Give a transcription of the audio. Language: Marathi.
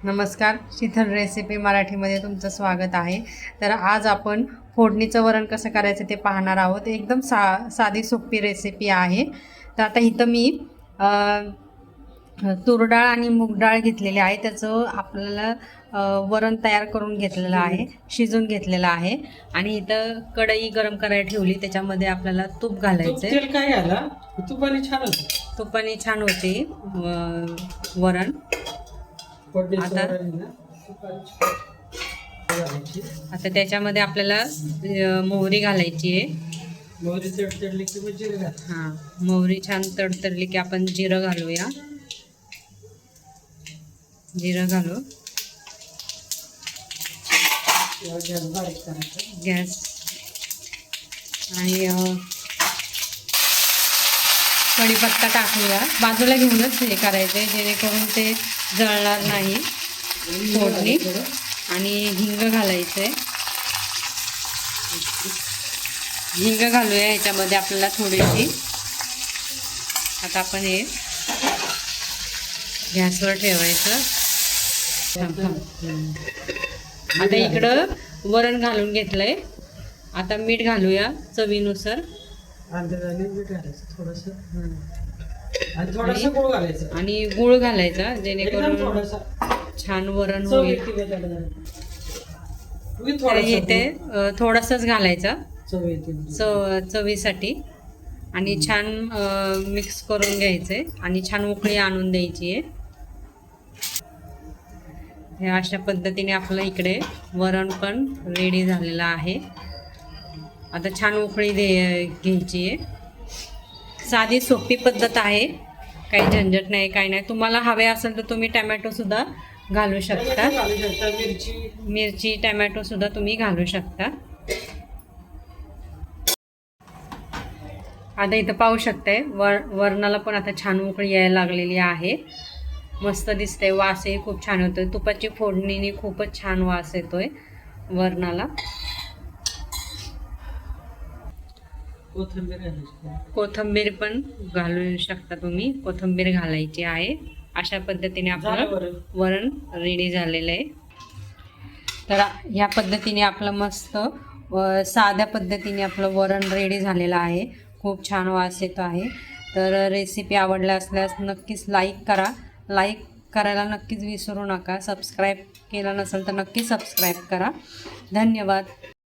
नमस्कार, शीतल रेसिपी मराठीमध्ये तुमचं स्वागत आहे. तर आज आपण फोडणीचं वरण कसं करायचं ते पाहणार आहोत. एकदम साधी सोपी रेसिपी आहे. तर आता इथं मी तूर डाळ आणि मूग डाळ घेतलेली आहे. त्याचं आपल्याला वरण तयार करून घेतलेलं आहे, शिजून घेतलेलं आहे. आणि इथं कढई गरम करायला ठेवली, त्याच्यामध्ये आपल्याला तूप घालायचं आहे. तेल काय घाला, तुपाने छान होतं. तुपाने छान होते वरण. आता त्याच्यामध्ये आपल्याला मोहरी घालायची आहे. मोहरी तडतडली की मग जिरं घाल. हां, मोहरी छान तडतडली की आपण जिरं घालूया. जिरं घालू. गॅस बारीक करायचा. गॅस आणि कढीपत्ता टाकूया. बाजूला घेऊनच हे करायचं आहे, जेणेकरून ते जळणार नाही. फोडणी आणि हिंग घालायचं आहे. हिंग घालूया ह्याच्यामध्ये आपल्याला थोडीशी. आता आपण हे गॅसवर ठेवायचं. आता इकडं वरण घालून घेतलंय. आता मीठ घालूया चवीनुसार. अंदाजाने मीठ घालायचं थोडंसं, आणि थोडंसं गूळ घालायचं. आणि गूळ घालायचा, जेणेकरून थोडंसं छान वरण होईल. इथे थोडंसंच घालायचा चवीसाठी. आणि छान मिक्स करून घ्यायचे आणि छान उकळी आणून द्यायची आहे. हे अशा पद्धतीने आपलं इकडे वरण पण रेडी झालेलं आहे. आता छान उकळी घ्यायची आहे. साधी सोपी पद्धत आहे, काही झंझट नाही, काही नाही. तुम्हाला हवे असेल तर तुम्ही टमॅटो सुद्धा घालू शकता. मिरची टमॅटो सुद्धा तुम्ही घालू शकता. आता इथं पाहू शकताय वरणाला पण आता छान उकळी यायला लागलेली आहे. मस्त दिसतंय. वासही खूप छान येतोय. तुपाची फोडणीने खूपच छान वास येतोय वरणाला. कोथिंबीर पण घालू शकता तुम्ही. कोथिंबीर घालायची आहे. अशा पद्धतीने आपलं वरण रेडी झालेलं आहे. तर ह्या पद्धतीने आपलं मस्त साध्या पद्धतीने आपलं वरण रेडी झालेलं आहे. खूप छान वास येतो आहे. तर रेसिपी आवडल्या असल्यास नक्कीच लाईक करा. लाईक करायला नक्कीच विसरू नका. सबस्क्राईब केलं नसेल तर नक्की सबस्क्राईब करा. धन्यवाद.